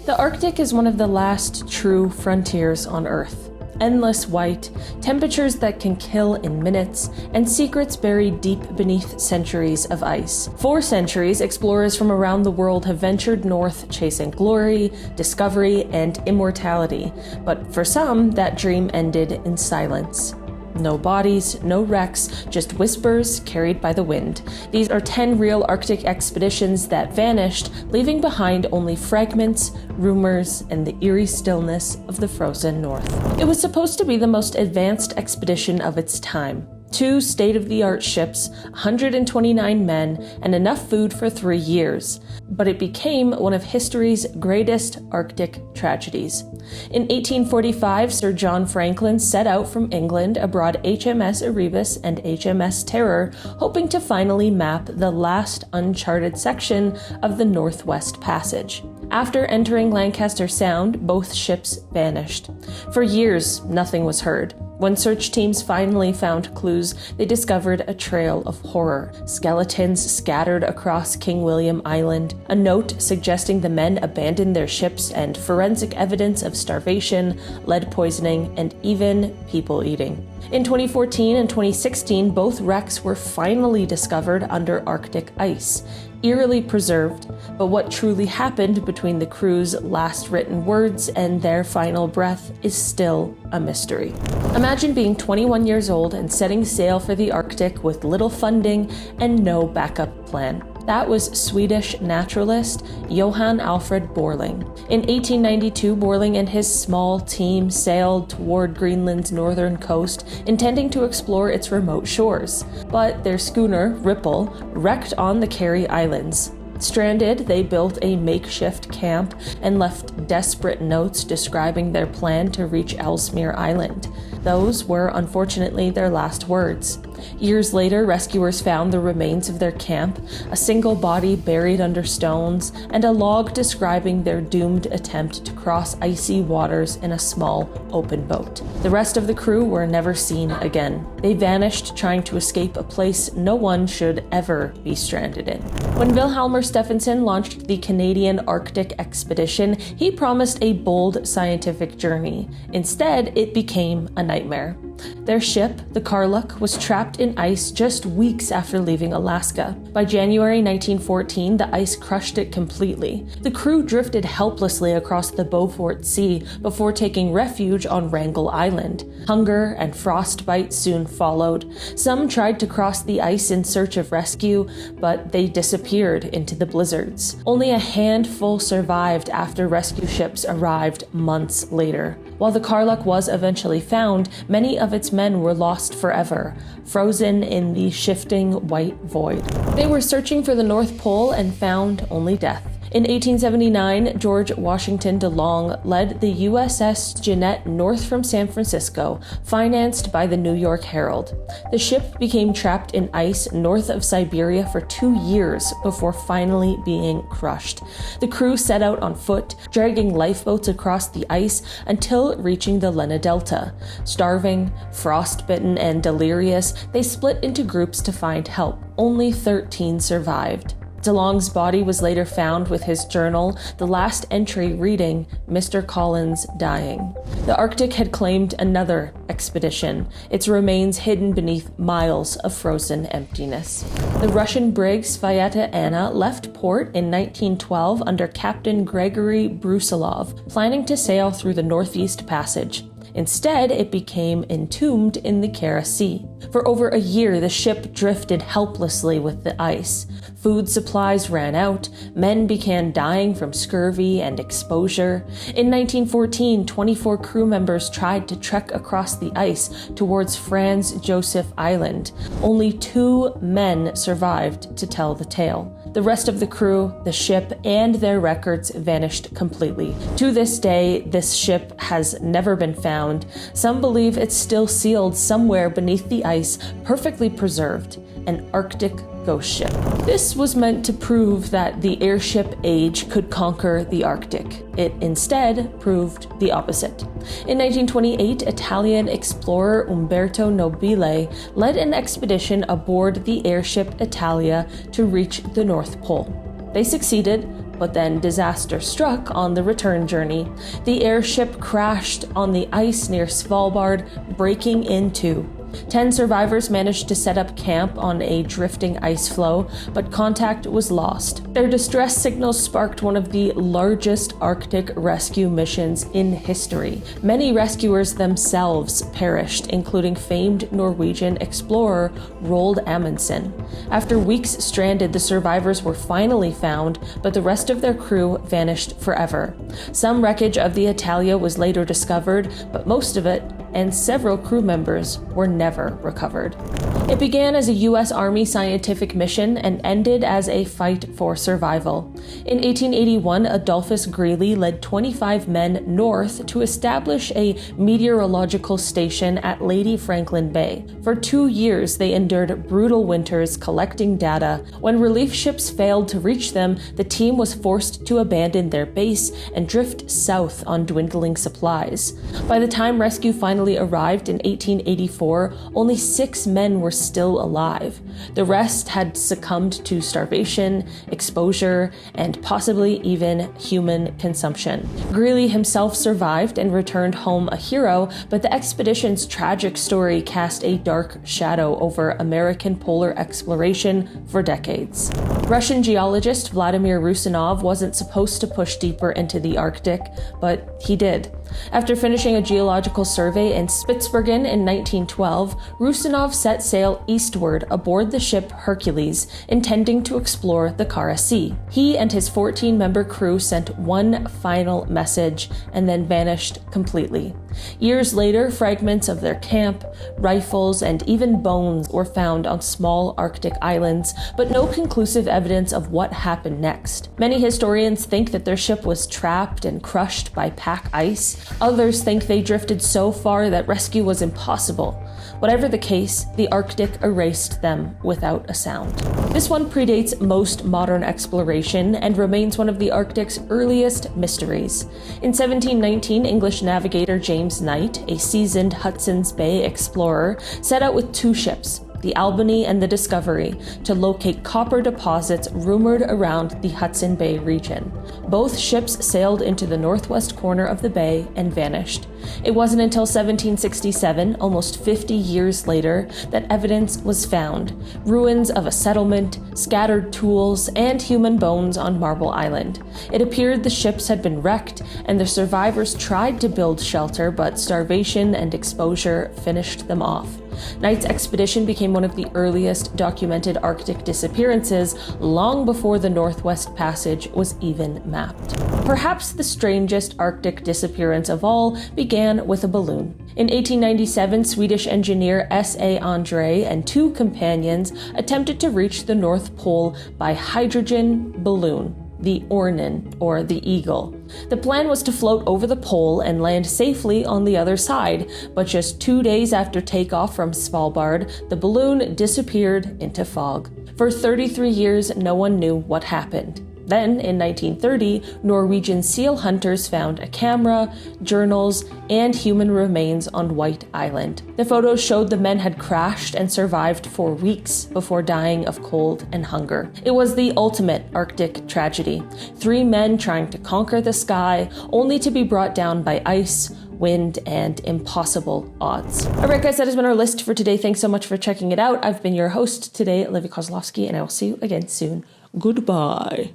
The Arctic is one of the last true frontiers on Earth. Endless white, temperatures that can kill in minutes, and secrets buried deep beneath centuries of ice. For centuries, explorers from around the world have ventured north chasing glory, discovery, and immortality. But for some, that dream ended in silence. No bodies, no wrecks, just whispers carried by the wind. These are 10 real Arctic expeditions that vanished, leaving behind only fragments, rumors, and the eerie stillness of the frozen north. It was supposed to be the most advanced expedition of its time. 2 state-of-the-art ships, 129 men, and enough food for 3 years. But it became one of history's greatest Arctic tragedies. In 1845, Sir John Franklin set out from England aboard HMS Erebus and HMS Terror, hoping to finally map the last uncharted section of the Northwest Passage. After entering Lancaster Sound, both ships vanished. For years, nothing was heard. When search teams finally found clues, they discovered a trail of horror. Skeletons scattered across King William Island, a note suggesting the men abandoned their ships, and forensic evidence of starvation, lead poisoning, and even people eating. In 2014 and 2016, both wrecks were finally discovered under Arctic ice, eerily preserved, but what truly happened between the crew's last written words and their final breath is still a mystery. Imagine being 21 years old and setting sail for the Arctic with little funding and no backup plan. That was Swedish naturalist Johan Alfred Björling. In 1892, Björling and his small team sailed toward Greenland's northern coast, intending to explore its remote shores. But their schooner, Ripple, wrecked on the Carey Islands. Stranded, they built a makeshift camp and left desperate notes describing their plan to reach Ellesmere Island. Those were, unfortunately, their last words. Years later, rescuers found the remains of their camp, a single body buried under stones, and a log describing their doomed attempt to cross icy waters in a small, open boat. The rest of the crew were never seen again. They vanished trying to escape a place no one should ever be stranded in. When Vilhjalmur Stephenson launched the Canadian Arctic Expedition, he promised a bold scientific journey. Instead, it became a nightmare. Their ship, the Karluk, was trapped in ice just weeks after leaving Alaska. By January 1914, the ice crushed it completely. The crew drifted helplessly across the Beaufort Sea before taking refuge on Wrangel Island. Hunger and frostbite soon followed. Some tried to cross the ice in search of rescue, but they disappeared into the blizzards. Only a handful survived after rescue ships arrived months later. While the Karluk was eventually found, many of its men were lost forever, frozen in the shifting white void. They were searching for the North Pole and found only death. In 1879, George Washington DeLong led the USS Jeannette north from San Francisco, financed by the New York Herald. The ship became trapped in ice north of Siberia for 2 years before finally being crushed. The crew set out on foot, dragging lifeboats across the ice until reaching the Lena Delta. Starving, frostbitten, and delirious, they split into groups to find help. Only 13 survived. DeLong's body was later found with his journal, the last entry reading, "Mr. Collins dying." The Arctic had claimed another expedition, its remains hidden beneath miles of frozen emptiness. The Russian brig Svyata Anna left port in 1912 under Captain Gregory Brusilov, planning to sail through the Northeast Passage. Instead, it became entombed in the Kara Sea. For over a year, the ship drifted helplessly with the ice. Food supplies ran out, men began dying from scurvy and exposure. In 1914, 24 crew members tried to trek across the ice towards Franz Josef Island. Only 2 men survived to tell the tale. The rest of the crew, the ship, and their records vanished completely. To this day, this ship has never been found. Some believe it's still sealed somewhere beneath the ice, perfectly preserved, an Arctic ghost ship. This was meant to prove that the airship age could conquer the Arctic. It instead proved the opposite. In 1928, Italian explorer Umberto Nobile led an expedition aboard the airship Italia to reach the North Pole. They succeeded, But then disaster struck on the return journey. The airship crashed on the ice near Svalbard, breaking in two. 10 survivors managed to set up camp on a drifting ice floe, but contact was lost. Their distress signals sparked one of the largest Arctic rescue missions in history. Many rescuers themselves perished, including famed Norwegian explorer Roald Amundsen. After weeks stranded, the survivors were finally found, but the rest of their crew vanished forever. Some wreckage of the Italia was later discovered, but most of it and several crew members were never recovered. It began as a U.S. Army scientific mission and ended as a fight for survival. In 1881, Adolphus Greely led 25 men north to establish a meteorological station at Lady Franklin Bay. For 2 years, they endured brutal winters collecting data. When relief ships failed to reach them, the team was forced to abandon their base and drift south on dwindling supplies. By the time rescue finally arrived in 1884, only 6 men were still alive. The rest had succumbed to starvation, exposure, and possibly even human consumption. Greely himself survived and returned home a hero, but the expedition's tragic story cast a dark shadow over American polar exploration for decades. Russian geologist Vladimir Rusanov wasn't supposed to push deeper into the Arctic, but he did. After finishing a geological survey in Spitsbergen in 1912, Rusanov set sail eastward aboard the ship Hercules, intending to explore the Kara Sea. He and his 14-member crew sent one final message and then vanished completely. Years later, fragments of their camp, rifles, and even bones were found on small Arctic islands, but no conclusive evidence of what happened next. Many historians think that their ship was trapped and crushed by pack ice. Others think they drifted so far that rescue was impossible. Whatever the case, the Arctic erased them without a sound. This one predates most modern exploration and remains one of the Arctic's earliest mysteries. In 1719, English navigator James Knight, a seasoned Hudson's Bay explorer, set out with 2 ships, the Albany and the Discovery, to locate copper deposits rumored around the Hudson Bay region. Both ships sailed into the northwest corner of the bay and vanished. It wasn't until 1767, almost 50 years later, that evidence was found: ruins of a settlement, scattered tools, and human bones on Marble Island. It appeared the ships had been wrecked, and the survivors tried to build shelter, but starvation and exposure finished them off. Knight's expedition became one of the earliest documented Arctic disappearances, long before the Northwest Passage was even mapped. Perhaps the strangest Arctic disappearance of all began with a balloon. In 1897, Swedish engineer S.A. Andrée and 2 companions attempted to reach the North Pole by hydrogen balloon, the Ornen, or the Eagle. The plan was to float over the pole and land safely on the other side, but just 2 days after takeoff from Svalbard, the balloon disappeared into fog. For 33 years, no one knew what happened. Then, in 1930, Norwegian seal hunters found a camera, journals, and human remains on White Island. The photos showed the men had crashed and survived for weeks before dying of cold and hunger. It was the ultimate Arctic tragedy. 3 men trying to conquer the sky, only to be brought down by ice, wind, and impossible odds. All right, guys, that has been our list for today. Thanks so much for checking it out. I've been your host today, Olivia Kozlowski, and I will see you again soon. Goodbye.